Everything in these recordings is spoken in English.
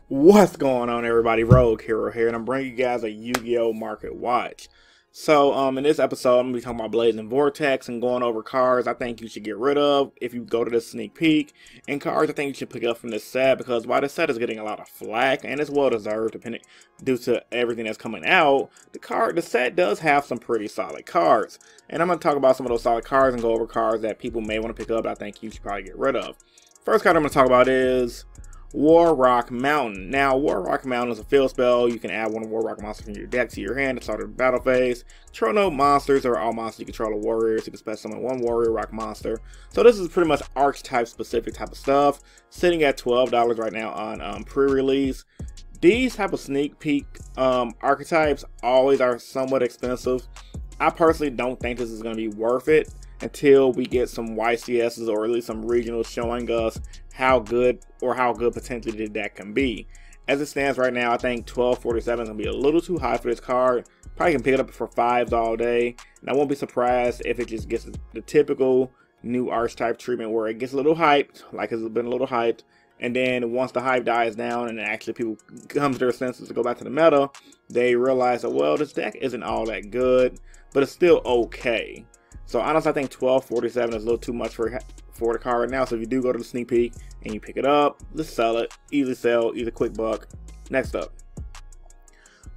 What's going on, everybody? Rogue Hero here, and I'm bringing you guys a Yu-Gi-Oh! Market Watch. So, in this episode, I'm going to be talking about Blazing Vortex and going over cards I think you should get rid of if you go to this sneak peek, and cards I think you should pick up from this set, because while this set is getting a lot of flack, and it's well-deserved due to everything that's coming out, the set does have some pretty solid cards. And I'm going to talk about some of those solid cards and go over cards that people may want to pick up that I think you should probably get rid of. First card I'm going to talk about is War Rock Mountain. Now, War Rock Mountain is a field spell. You can add one War Rock monster from your deck to your hand at the start of the battle phase. Control no monsters or all monsters you control are warriors. You can special summon one warrior rock monster. So this is pretty much archetype specific type of stuff. Sitting at $12 right now on pre-release. These type of sneak peek archetypes always are somewhat expensive. I personally don't think this is going to be worth it until we get some YCSs or at least some regionals showing us how good potentially the deck can be. As it stands right now, I think $12.47 is going to be a little too high for this card. Probably can pick it up for $5 all day, and I won't be surprised if it just gets the typical new archetype treatment where it gets a little hyped, like it's been a little hyped, and then once the hype dies down and actually people come to their senses to go back to the meta, they realize that, well, this deck isn't all that good, but it's still okay. So honestly, I think $12.47 is a little too much for the card right now. So if you do go to the sneak peek and you pick it up, let's sell it. Easy sell, easy quick buck. Next up,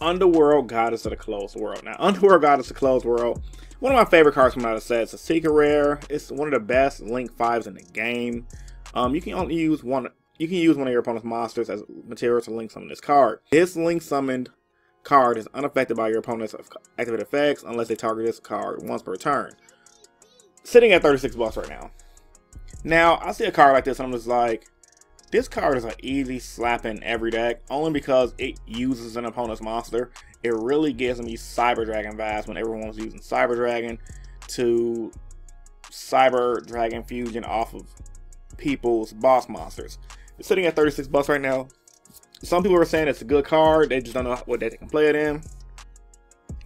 Underworld Goddess of the Closed World. Now, Underworld Goddess of the Closed World, one of my favorite cards from out of the set. It's a secret rare. It's one of the best Link 5s in the game. You can only use one. You can use one of your opponent's monsters as material to link summon this card. This link summoned card is unaffected by your opponent's activated effects unless they target this card once per turn. Sitting at $36 right now. Now, I see a card like this and I'm just like, this card is an easy slap in every deck, only because it uses an opponent's monster. It really gives me Cyber Dragon vibes when everyone was using Cyber Dragon to Cyber Dragon fusion off of people's boss monsters. It's sitting at $36 right now. Some people are saying it's a good card, they just don't know what deck they can play it in.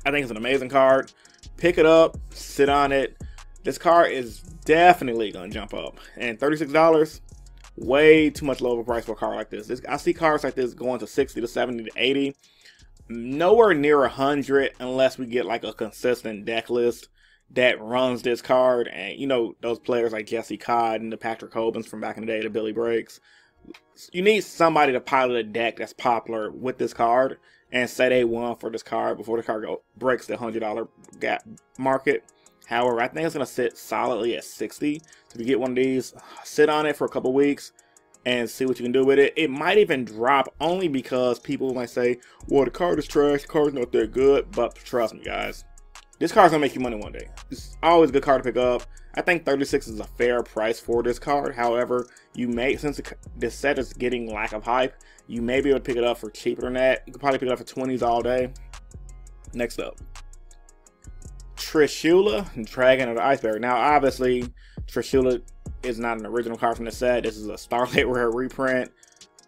I think it's an amazing card. Pick it up, sit on it. This card is definitely going to jump up. And $36, way too much lower price for a card like this. I see cards like this going to 60 to 70 to 80. Nowhere near 100 unless we get like a consistent deck list that runs this card. And you know, those players like Jesse Codd and the Patrick Hobans from back in the day, the Billy Breaks. You need somebody to pilot a deck that's popular with this card and say they won for this card before the card breaks the $100 gap market. However, I think it's going to sit solidly at 60. So if you get one of these, sit on it for a couple weeks and see what you can do with it. It might even drop only because people might say, well, the card is trash, the card's not that good. But trust me, guys, this card's going to make you money one day. It's always a good card to pick up. I think 36 is a fair price for this card. However, you may, since this set is getting lack of hype, you may be able to pick it up for cheaper than that. You can probably pick it up for 20s all day. Next up, Trishula, Dragon of the Iceberg. Now, obviously, Trishula is not an original card from the set. This is a Starlight Rare reprint.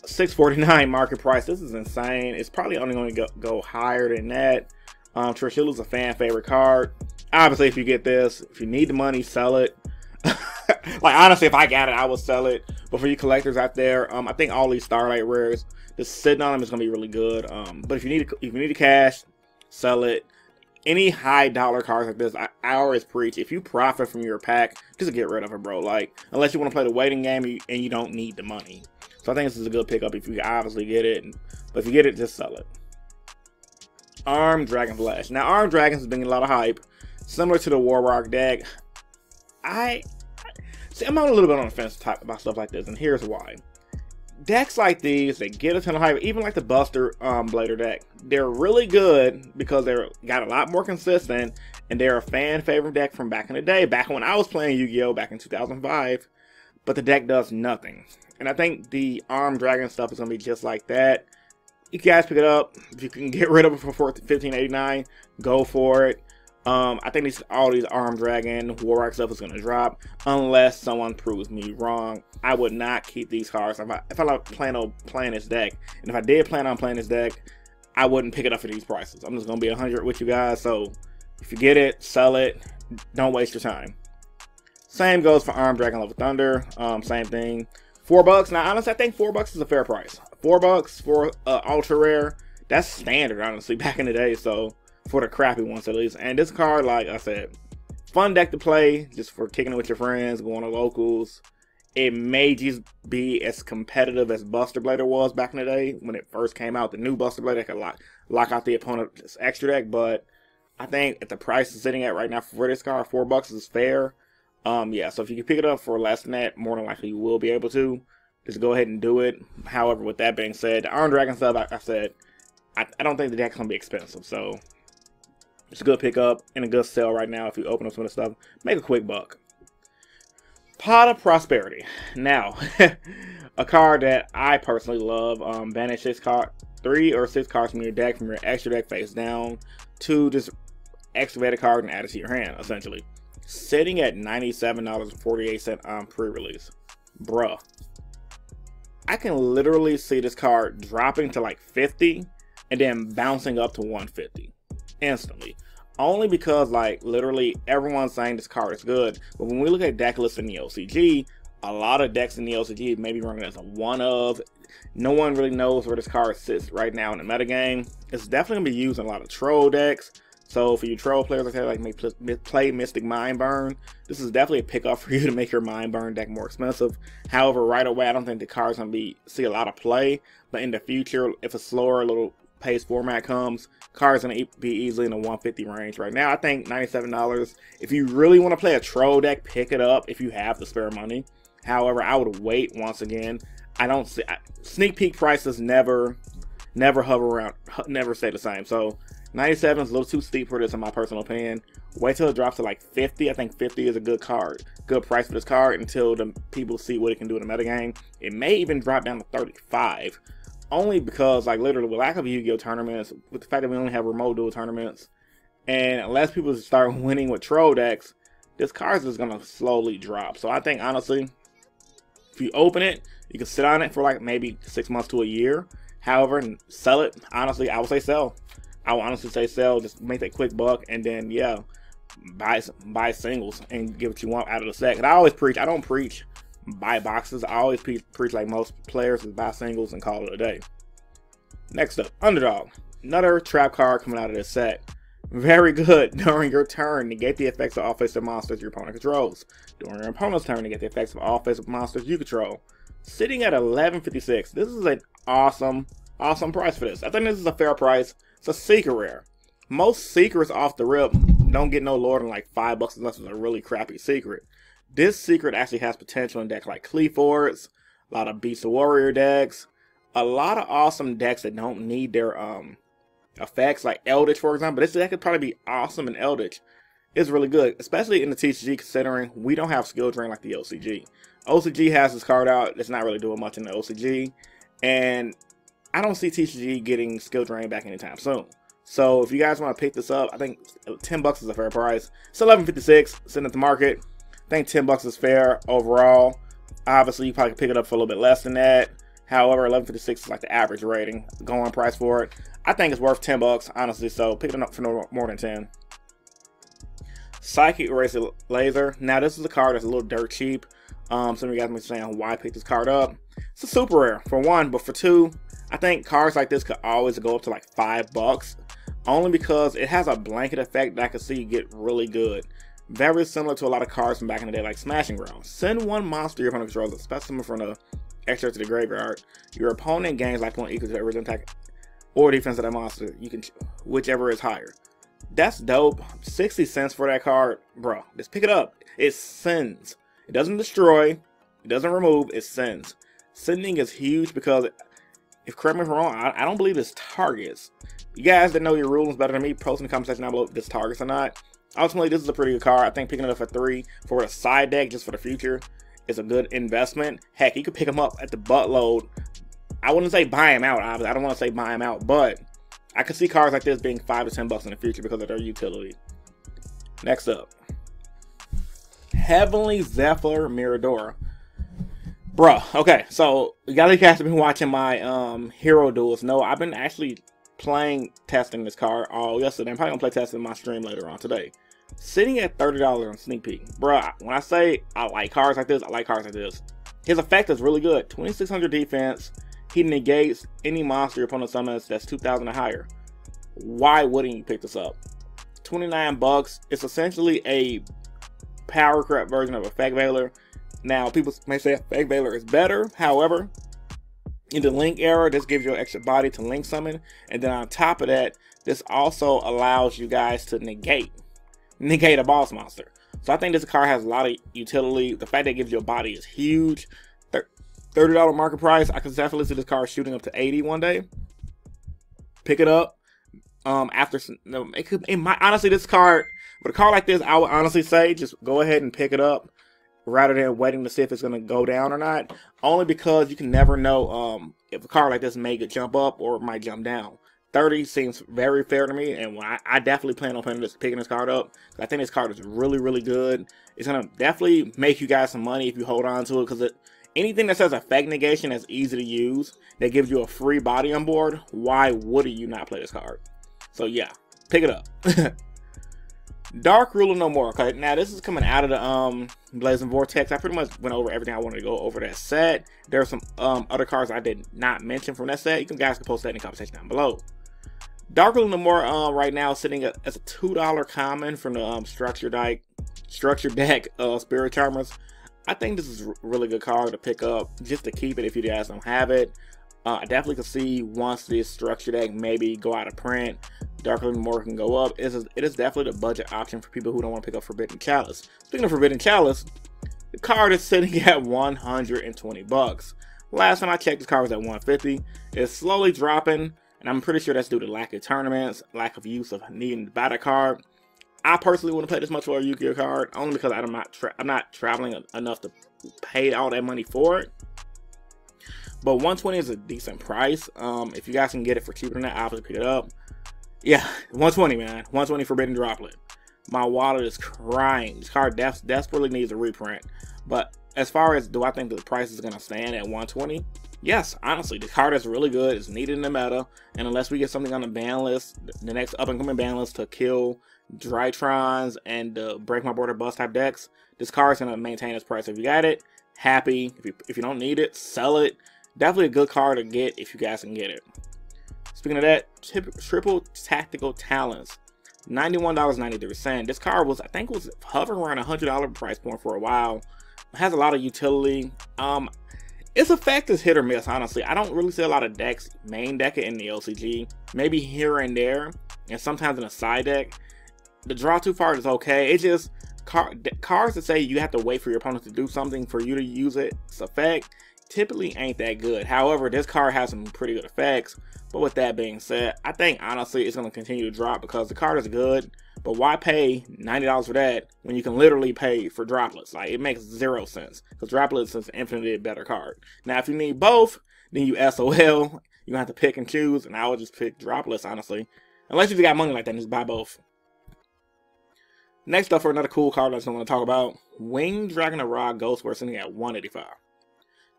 $6.49 market price. This is insane. It's probably only going to go higher than that. Trishula is a fan favorite card. Obviously, if you get this, if you need the money, sell it. Like, honestly, if I got it, I would sell it. But for you collectors out there, I think all these Starlight Rares, just sitting on them is going to be really good. But if you need the cash, sell it. Any high dollar cards like this, I always preach, if you profit from your pack, just get rid of it, bro. Like, unless you want to play the waiting game and you don't need the money. So I think this is a good pickup if you obviously get it. But if you get it, just sell it. Armed Dragon Flash. Now, Armed Dragons has been getting a lot of hype. Similar to the War Rock deck. I'm a little bit on the fence about stuff like this, and here's why. Decks like these, they get a ton of hype, even like the Buster Blader deck. They're really good because they're got a lot more consistent, and they're a fan favorite deck from back in the day, back when I was playing Yu-Gi-Oh! Back in 2005, but the deck does nothing. And I think the Armed Dragon stuff is going to be just like that. You guys pick it up. If you can get rid of it for $15.89, go for it. I think all these Armed Dragon, War Rock stuff is going to drop unless someone proves me wrong. I would not keep these cards if I plan on playing this deck. And if I did plan on playing this deck, I wouldn't pick it up for these prices. I'm just going to be 100 with you guys. So if you get it, sell it. Don't waste your time. Same goes for Armed Dragon Love of Thunder. Same thing. $4. Now, honestly, I think $4 is a fair price. $4 for ultra rare. That's standard, honestly, back in the day. So for the crappy ones at least. And this card, like I said, fun deck to play just for kicking it with your friends, going to locals. It may just be as competitive as Buster Blader was back in the day when it first came out. The new Buster Blader could lock out the opponent's extra deck, but I think at the price it's sitting at right now for this card, $4 is fair. Yeah, so if you can pick it up for less than that, more than likely you will be able to. Just go ahead and do it. However, with that being said, the Iron Dragon sub, like I said, I don't think the deck's going to be expensive. So it's a good pickup and a good sell right now if you open up some of the stuff. Make a quick buck. Pot of Prosperity. Now, a card that I personally love. Banish 3 or 6 cards from your deck, from your extra deck face down, to just activate a card and add it to your hand, essentially. Sitting at $97.48 on pre-release. Bruh. I can literally see this card dropping to like 50 and then bouncing up to 150 instantly. Only because, like, literally everyone's saying this card is good. But when we look at deck lists in the OCG, a lot of decks in the OCG may be running as a one of. No one really knows where this card sits right now in the metagame. It's definitely going to be used in a lot of troll decks. So for you troll players like that, like may play Mystic Mind Burn, this is definitely a pickup for you to make your Mind Burn deck more expensive. However, right away, I don't think the card's going to see a lot of play. But in the future, if a slower little pace format comes, cards going to be easily in the 150 range. Right now, I think $97. If you really want to play a troll deck, pick it up if you have the spare money. However, I would wait. Once again, I don't see sneak peek prices never hover around, never stay the same. So 97 is a little too steep for this in my personal opinion. Wait till it drops to like 50. I think 50 is a good price for this card until the people see what it can do in the metagame. It may even drop down to 35. Only because, like, literally, with lack of Yu-Gi-Oh tournaments, with the fact that we only have remote duel tournaments, and unless people start winning with troll decks, this card is just going to slowly drop. So I think, honestly, if you open it, you can sit on it for, like, maybe 6 months to a year. However, and sell it, honestly, I would say sell. I would honestly say sell, just make that quick buck, and then, yeah, buy singles and get what you want out of the set. And I don't preach buy boxes. I always preach like most players, is buy singles and call it a day. Next up, Underdog. Another trap card coming out of this set. Very good. During your turn, negate the effects of offensive monsters your opponent controls. During your opponent's turn, negate the effects of offensive monsters you control. Sitting at $11.56. This is an awesome price for this. I think this is a fair price. It's a secret rare. Most secrets off the rip don't get no lower than like $5 unless it's a really crappy secret. This secret actually has potential in decks like Cleafords, a lot of Beast of Warrior decks, a lot of awesome decks that don't need their effects, like Eldritch, for example. This deck could probably be awesome in Eldritch. It's really good, especially in the TCG, considering we don't have skill drain like the OCG. OCG has this card out. It's not really doing much in the OCG, and I don't see TCG getting skill drain back anytime soon. So if you guys want to pick this up, I think $10 is a fair price. It's $11.56 sitting at the market. I think $10 is fair overall. Obviously, you probably pick it up for a little bit less than that. However, $11.56 is like the average rating going price for it. I think it's worth $10, honestly. So pick it up for no more than 10. Psychic Eraser Laser. Now, this is a card that's a little dirt cheap. Some of you guys may be saying why I picked this card up. It's a super rare for one, but for two, I think cards like this could always go up to like $5. Only because it has a blanket effect that I can see get really good. Very similar to a lot of cards from back in the day, like Smashing Ground. Send one monster your opponent controls, a specimen from the extra to the graveyard. Your opponent gains life point equal to the original attack or defense of that monster. You can whichever is higher. That's dope. 60 cents for that card, bro. Just pick it up. It sends. It doesn't destroy. It doesn't remove. It sends. Sending is huge because, if correct me if I'm wrong, I don't believe this targets. You guys that know your rules better than me, post in the comment section down below if this targets or not. Ultimately, this is a pretty good card. I think picking it up for 3 for a side deck just for the future is a good investment. Heck, you could pick them up at the buttload. I wouldn't say buy them out. I don't want to say buy them out, but I could see cards like this being $5 to $10 in the future because of their utility. Next up, Heavenly Zephyr Miradora. Bruh, okay, so you guys have been watching my hero duels. No, I've been actually testing this card all yesterday. I'm probably gonna play testing my stream later on today. Sitting at $30 on sneak peek. Bruh, when I say I like cards like this, I like cards like this. His effect is really good. 2600 defense. He negates any monster your opponent summons that's 2,000 or higher. Why wouldn't you pick this up? 29 bucks. It's essentially a power crap version of a Fake Veiler. Now, people may say Fake Veiler is better. However, in the Link era, this gives you an extra body to Link summon. And then on top of that, this also allows you guys to negate a boss monster. So I think this card has a lot of utility. The fact that it gives you a body is huge. $30 market price. I can definitely see this card shooting up to 80 one day. Pick it up. Honestly, this card, with a card like this, I would honestly say just go ahead and pick it up rather than waiting to see if it's going to go down or not. Only because you can never know if a card like this may jump up or it might jump down. 30 seems very fair to me, and I definitely plan on picking this card up. I think this card is really, really good. It's going to definitely make you guys some money if you hold on to it, because anything that says effect negation that's easy to use, that gives you a free body on board, why would you not play this card? So yeah, pick it up. Dark Ruler No More. Okay, now this is coming out of the Blazing Vortex. I pretty much went over everything I wanted to go over that set. There are some other cards I did not mention from that set. You guys can post that in the comment section down below. Dark Ruler No More right now is sitting as a $2 common from the structure deck Spirit Charmers. I think this is a really good card to pick up just to keep it if you guys don't have it. I definitely could see once this structure deck maybe go out of print, Dark Ruler No More can go up. It is definitely the budget option for people who don't want to pick up Forbidden Chalice. Speaking of Forbidden Chalice, the card is sitting at 120 bucks. Last time I checked, this card was at 150. It's slowly dropping, and I'm pretty sure that's due to lack of tournaments, lack of use of needing to buy the card. I personally wouldn't play this much for a Yu-Gi-Oh card, only because I'm not traveling enough to pay all that money for it. But 120 is a decent price. If you guys can get it for cheaper than that, obviously pick it up. Yeah, 120, man. 120 Forbidden Droplet. My wallet is crying. This card desperately needs a reprint. But as far as do I think that the price is going to stand at 120? Yes, honestly, the card is really good. It's needed in the meta. And unless we get something on the ban list, the next up-and-coming ban list to kill Drytrons and Break My Border Bust type decks, this card is going to maintain its price. If you got it, happy. If you don't need it, sell it. Definitely a good card to get if you guys can get it. Speaking of that, Triple Tactical Talents, $91.93. This card was, I think, was hovering around $100 price point for a while. It has a lot of utility. Its effect is hit or miss, honestly. I don't really see a lot of decks main deck it in the OCG. Maybe here and there, and sometimes in a side deck. The draw too far is okay. It's just cards that say you have to wait for your opponent to do something for you to use its effect typically ain't that good. However, this card has some pretty good effects. But with that being said, I think honestly it's going to continue to drop because the card is good. But why pay $90 for that when you can literally pay for Droplets? Like, it makes zero sense because Droplets is an infinitely better card. Now, if you need both, then you SOL. You have to pick and choose, and I would just pick Droplets, honestly. Unless you got money like that, just buy both. Next up for another cool card I just want to talk about, Winged Dragon of Ra Ghost. We're sitting at 185.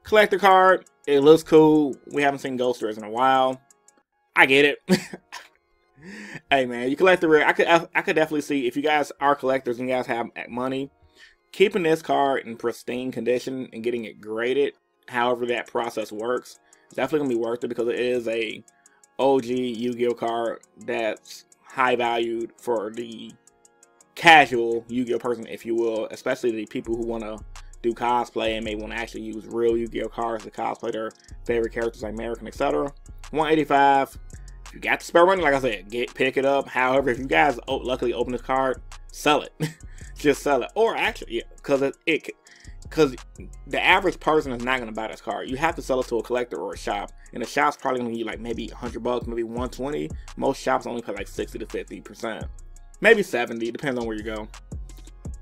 Collector card. It looks cool. We haven't seen Ghost Rares in a while. I get it. Hey man, you collect the rare. I could definitely see if you guys are collectors and you guys have money, keeping this card in pristine condition and getting it graded, however that process works, it's definitely gonna be worth it because it is a OG Yu-Gi-Oh card that's high valued for the casual Yu-Gi-Oh person, if you will, especially the people who want to do cosplay and may want to actually use real Yu-Gi-Oh cards to cosplay their favorite characters like American, etc. 185. If you got the spare money, like I said, pick it up. However, if you guys luckily open this card, sell it. Just sell it. Or actually, yeah, because the average person is not going to buy this card. You have to sell it to a collector or a shop, and the shop's probably going to be like maybe $100, maybe 120. Most shops only pay like 60 to 50%, maybe 70, depends on where you go.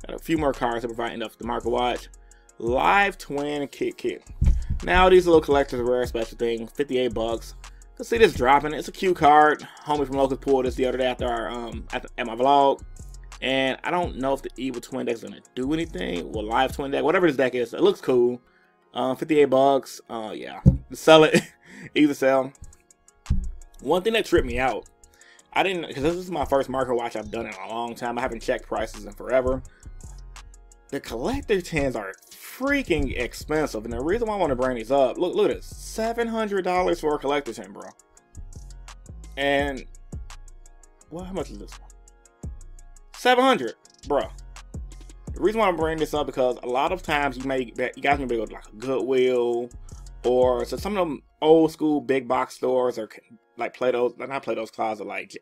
Got a few more cards to provide enough to market watch. Live Twin Kit. Now these little collectors rare special thing, $58. Let's see this dropping. It's a cute card. Homie from Locust pulled this the other day after our at my vlog, and I don't know if the Evil Twin deck is gonna do anything. Well, Live Twin deck, whatever this deck is, it looks cool. $58. Yeah, sell it. Either sell. One thing that tripped me out, I didn't, because this is my first market watch I've done in a long time. I haven't checked prices in forever. the collector tins are freaking expensive, and the reason why I want to bring these up, look at this, $700 for a collector tin, bro. And well, how much is this one? $700, bro. The reason why I'm bringing this up because a lot of times you guys may be able to go to like a Goodwill or so some of them old school big box stores or like not Plato's Closet, like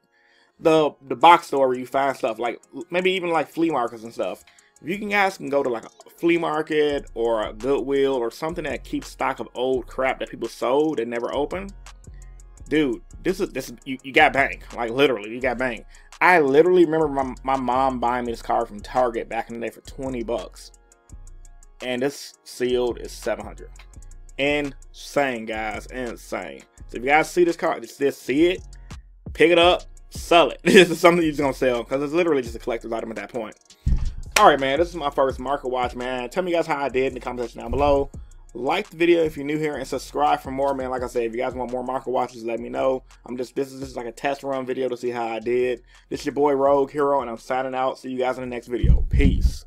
the box store where you find stuff like maybe even like flea markets and stuff. If you guys can go to like a flea market or a Goodwill or something that keeps stock of old crap that people sold and never opened, dude, this you got bang. Like literally, you got bang. I literally remember my mom buying me this card from Target back in the day for 20 bucks. And this sealed is $700. Insane, guys. Insane. So if you guys see this card, just see it, pick it up, sell it. This is something you're just gonna sell because it's literally just a collector's item at that point. Alright, man, this is my first market watch, man. Tell me guys how I did in the comment section down below. Like the video if you're new here and subscribe for more, man. Like I said, if you guys want more market watches, let me know. This is just like a test run video to see how I did. This is your boy Rogue Hero, and I'm signing out. See you guys in the next video. Peace.